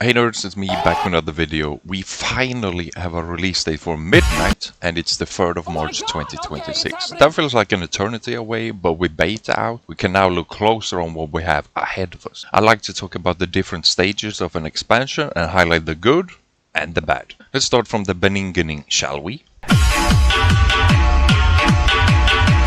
Hey nerds, it's me back with another video. We finally have a release date for Midnight, and it's the 3rd of March 2026. That feels like an eternity away, but with beta out, we can now look closer on what we have ahead of us. I like to talk about the different stages of an expansion and highlight the good and the bad. Let's start from the beginning, shall we?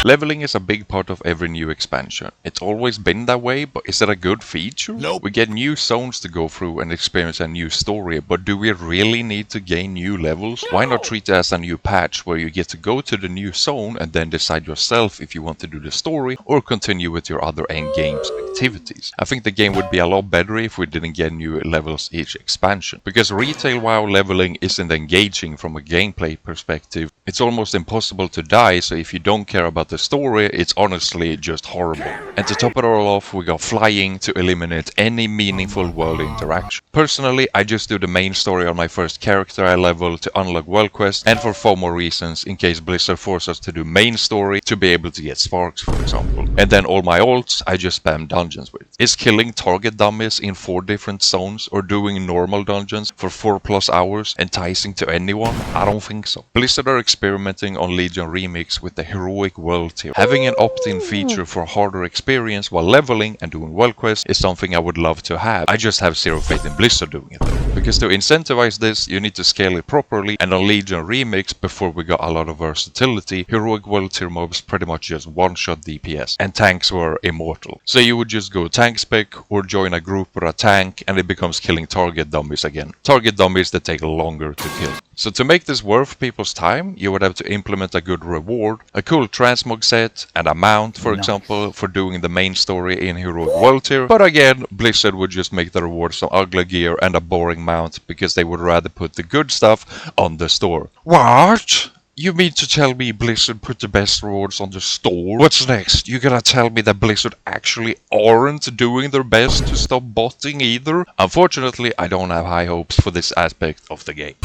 Leveling is a big part of every new expansion. It's always been that way, but is it a good feature? Nope. We get new zones to go through and experience a new story, but do we really need to gain new levels? Why not treat it as a new patch where you get to go to the new zone and then decide yourself if you want to do the story or continue with your other end games activities? I think the game would be a lot better if we didn't get new levels each expansion, because retail WoW leveling isn't engaging from a gameplay perspective. It's almost impossible to die, so if you don't care about the story, it's honestly just horrible. And to top it all off, we got flying to eliminate any meaningful world interaction. Personally, I just do the main story on my first character I level to unlock world quests, and for FOMO reasons, in case Blizzard forces us to do main story to be able to get sparks, for example. And then all my ults, I just spam dungeons with. Is killing target dummies in 4 different zones or doing normal dungeons for 4+ hours enticing to anyone? I don't think so. Blizzard are experimenting on Legion Remix with the heroic world tier. Having an opt-in feature for harder experience while leveling and doing world quests is something I would love to have. I just have zero faith in Blizzard doing it though. Because to incentivize this, you need to scale it properly, and on Legion Remix, before we got a lot of versatility, heroic world tier mobs pretty much just one-shot DPS, and tanks were immortal. So you would just go tank spec or join a group with a tank, and it becomes killing target dummies again. Target dummies that take longer to kill. So to make this worth people's time, you would have to implement a good reward, a cool transmog set, and a mount, for example, for doing the main story in heroic world tier. But again, Blizzard would just make the reward some ugly gear and a boring mount, because they would rather put the good stuff on the store. What? You mean to tell me Blizzard put the best rewards on the store? What's next? You gonna tell me that Blizzard actually aren't doing their best to stop botting either? Unfortunately, I don't have high hopes for this aspect of the game.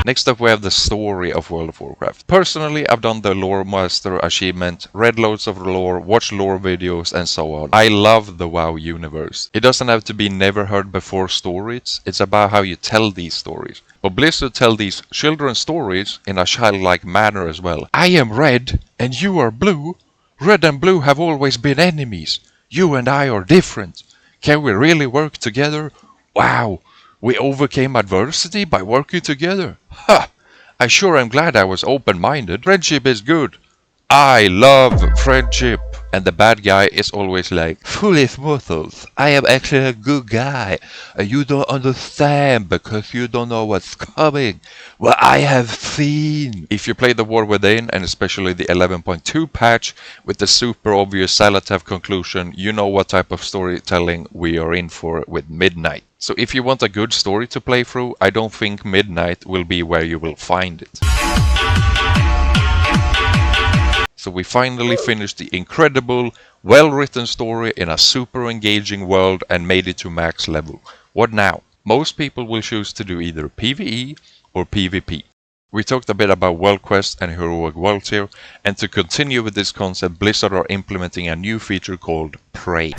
Next up we have the story of World of Warcraft. Personally, I've done the Lore Master achievement, read loads of lore, watched lore videos and so on. I love the WoW universe. It doesn't have to be never heard before stories, it's about how you tell these stories. But Blizzard tell these children's stories in a childlike manner as well. I am red and you are blue. Red and blue have always been enemies. You and I are different. Can we really work together? Wow! We overcame adversity by working together. Ha! I sure am glad I was open-minded. Friendship is good. I love friendship. And the bad guy is always like, foolish mortals, I am actually a good guy. You don't understand because you don't know what's coming. Well, I have seen. If you play the War Within, and especially the 11.2 patch, with the super obvious Salatav conclusion, you know what type of storytelling we are in for with Midnight. So if you want a good story to play through, I don't think Midnight will be where you will find it. So we finally finished the incredible, well-written story in a super engaging world and made it to max level. What now? Most people will choose to do either PvE or PvP. We talked a bit about world quests and heroic world tier, and to continue with this concept, Blizzard are implementing a new feature called Prey.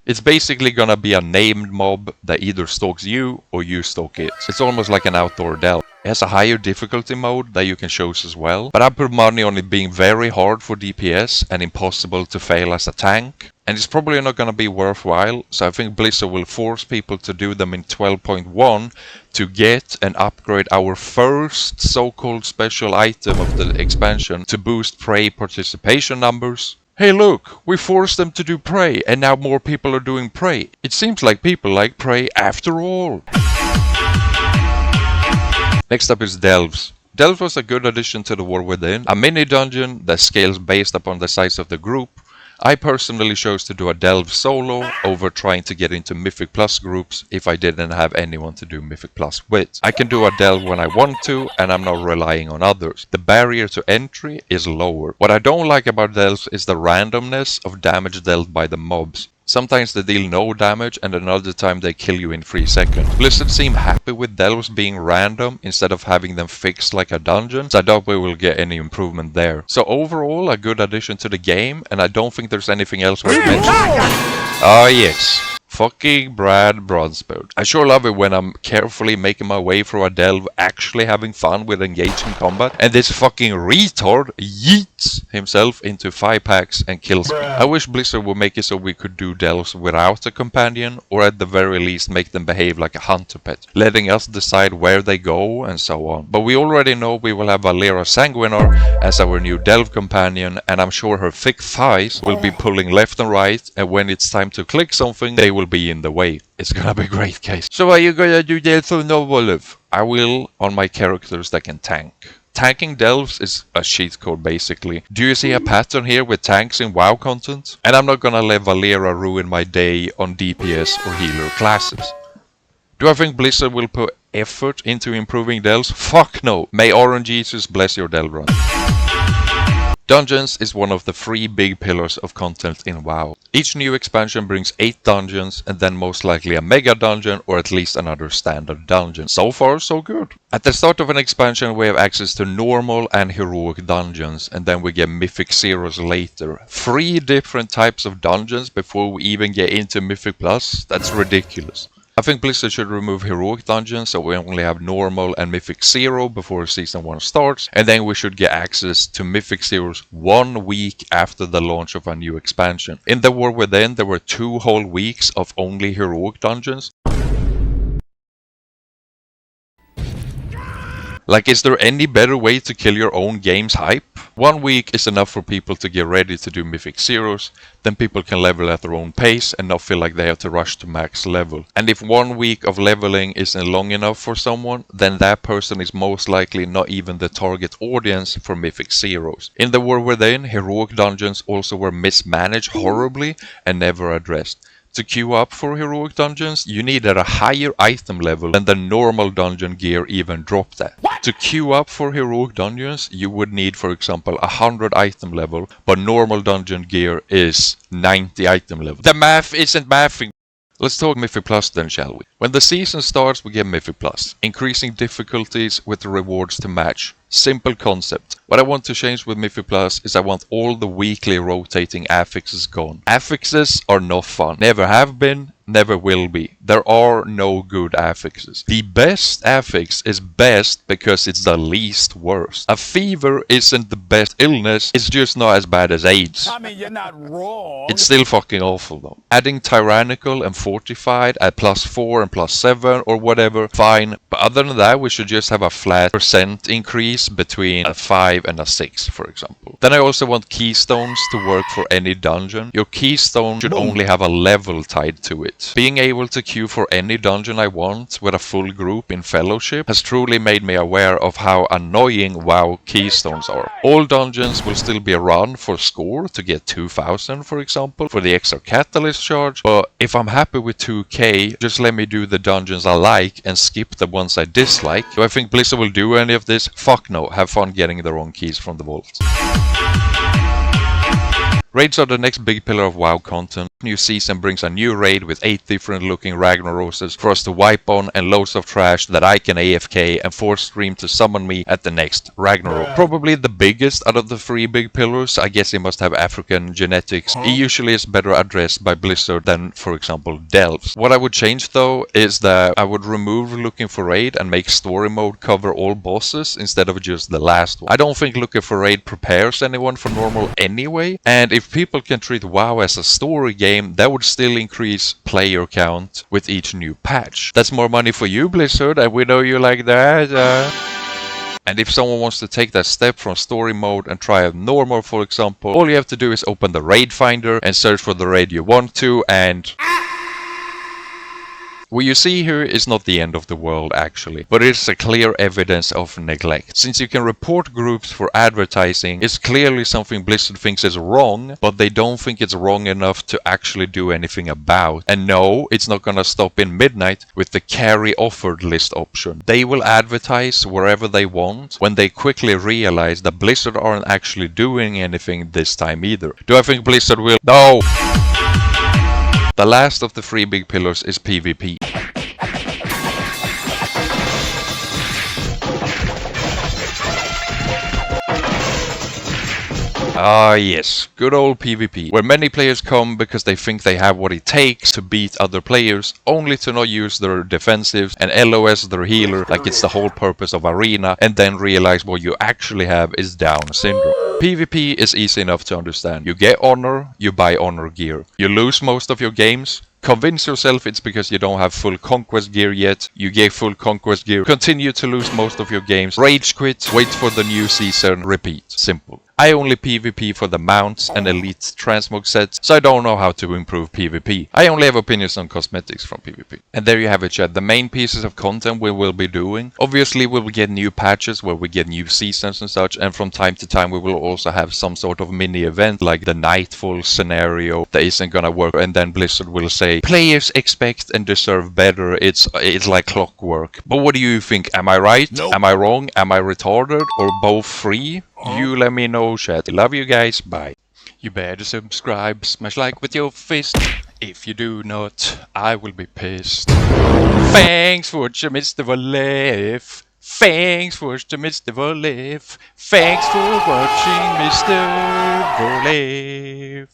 It's basically gonna be a named mob that either stalks you or you stalk it. It's almost like an outdoor delve. It has a higher difficulty mode that you can choose as well, but I put money on it being very hard for DPS and impossible to fail as a tank. And it's probably not gonna be worthwhile, so I think Blizzard will force people to do them in 12.1 to get and upgrade our first so-called special item of the expansion to boost Prey participation numbers. Hey look, we forced them to do Prey, and now more people are doing Prey. It seems like people like Prey after all. Next up is Delves. Delve was a good addition to the War Within, a mini dungeon that scales based upon the size of the group. I personally chose to do a Delve solo over trying to get into Mythic Plus groups if I didn't have anyone to do Mythic Plus with. I can do a Delve when I want to, and I'm not relying on others. The barrier to entry is lower. What I don't like about Delves is the randomness of damage dealt by the mobs. Sometimes they deal no damage and another time they kill you in 3 seconds. Blizzard seem happy with delves being random instead of having them fixed like a dungeon, so I doubt we will get any improvement there. So overall, a good addition to the game, and I don't think there's anything else worth mentioning. Ah yes. Fucking Brad Bronsberg. I sure love it when I'm carefully making my way through a delve, actually having fun with engaging combat, and this fucking retard yeets himself into 5 packs and kills me. I wish Blizzard would make it so we could do delves without a companion, or at the very least make them behave like a hunter pet, letting us decide where they go and so on. But we already know we will have Valera Sanguinar as our new delve companion, and I'm sure her thick thighs will be pulling left and right, and when it's time to click something, they will be in the way. It's gonna be a great case. So are you gonna do delves or no, Wolf? I will on my characters that can tank. Tanking delves is a cheat code basically. Do you see a pattern here with tanks in WoW content? And I'm not gonna let Valera ruin my day on DPS or healer classes. Do I think Blizzard will put effort into improving delves? Fuck no! May RNGesus bless your delve run. Dungeons is one of the 3 big pillars of content in WoW. Each new expansion brings 8 dungeons and then most likely a mega dungeon or at least another standard dungeon. So far so good. At the start of an expansion we have access to normal and heroic dungeons, and then we get Mythic Zeros later. 3 different types of dungeons before we even get into Mythic Plus? That's ridiculous. I think Blizzard should remove heroic dungeons so we only have normal and Mythic Zero before Season 1 starts, and then we should get access to Mythic Zeros 1 week after the launch of a new expansion. In the War Within there were 2 whole weeks of only heroic dungeons. Like, is there any better way to kill your own game's hype? 1 week is enough for people to get ready to do Mythic Zeros, then people can level at their own pace and not feel like they have to rush to max level. And if 1 week of leveling isn't long enough for someone, then that person is most likely not even the target audience for Mythic Zeros. In the War Within, heroic dungeons also were mismanaged horribly and never addressed. To queue up for heroic dungeons, you needed a higher item level than the normal dungeon gear even dropped at. To queue up for heroic dungeons, you would need, for example, 100 item level, but normal dungeon gear is 90 item level. The math isn't mathing. Let's talk Mythic Plus then, shall we? When the season starts, we get Mythic Plus, increasing difficulties with the rewards to match. Simple concept. What I want to change with Mythic Plus is I want all the weekly rotating affixes gone. Affixes are not fun. Never have been, never will be. There are no good affixes. The best affix is best because it's the least worst. A fever isn't the best illness, it's just not as bad as AIDS. I mean, you're not wrong. It's still fucking awful though. Adding tyrannical and fortified at +4 and +7 or whatever, fine. But other than that, we should just have a flat percent increase between a 5 and a 6, for example. Then I also want keystones to work for any dungeon. Your keystone should only have a level tied to it. Being able to queue for any dungeon I want with a full group in Fellowship has truly made me aware of how annoying WoW keystones are. All dungeons will still be run for score to get 2000, for example, for the extra catalyst charge, but if I'm happy with 2k, just let me do the dungeons I like and skip the ones I dislike. Do I think Blizzard will do any of this? Fuck no, have fun getting the wrong keys from the vaults. Raids are the next big pillar of WoW content. New season brings a new raid with 8 different looking Ragnaroses for us to wipe on and loads of trash that I can AFK and force stream to summon me at the next Ragnarok. Probably the biggest out of the 3 big pillars. I guess it must have African genetics. It usually is better addressed by Blizzard than, for example, Delves. What I would change though is that I would remove looking for raid and make story mode cover all bosses instead of just the last one. I don't think looking for raid prepares anyone for normal anyway, and if people can treat WoW as a story game, that would still increase player count with each new patch. That's more money for you, Blizzard, and we know you like that. And if someone wants to take that step from story mode and try out normal, for example, all you have to do is open the raid finder and search for the raid you want to, and what you see here is not the end of the world actually, but it is a clear evidence of neglect. Since you can report groups for advertising, it's clearly something Blizzard thinks is wrong, but they don't think it's wrong enough to actually do anything about. And no, it's not gonna stop in midnight with the carry offered list option. They will advertise wherever they want when they quickly realize that Blizzard aren't actually doing anything this time either. Do I think Blizzard will? No! The last of the 3 big pillars is PvP. Ah yes, good old PvP, where many players come because they think they have what it takes to beat other players, only to not use their defensives and LOS their healer like it's the whole purpose of Arena, and then realize what you actually have is Down syndrome. PvP is easy enough to understand. You get honor, you buy honor gear. You lose most of your games. Convince yourself it's because you don't have full conquest gear yet. You get full conquest gear. Continue to lose most of your games. Rage quit. Wait for the new season. Repeat. Simple. I only PvP for the mounts and elite transmog sets, so I don't know how to improve PvP. I only have opinions on cosmetics from PvP. And there you have it, chat. The main pieces of content we will be doing. Obviously we will get new patches where we get new seasons and such, and from time to time we will also have some sort of mini event like the Nightfall scenario that isn't gonna work, and then Blizzard will say players expect and deserve better. It's like clockwork. But what do you think? Am I right? Nope. Am I wrong? Am I retarded? Or both free? You let me know, chat. Love you guys. Bye. You better subscribe, smash like with your fist. If you do not, I will be pissed. Thanks for watching, Mr. Volef. Thanks for watching, Mr. Volef. Thanks for watching, Mr. Volef.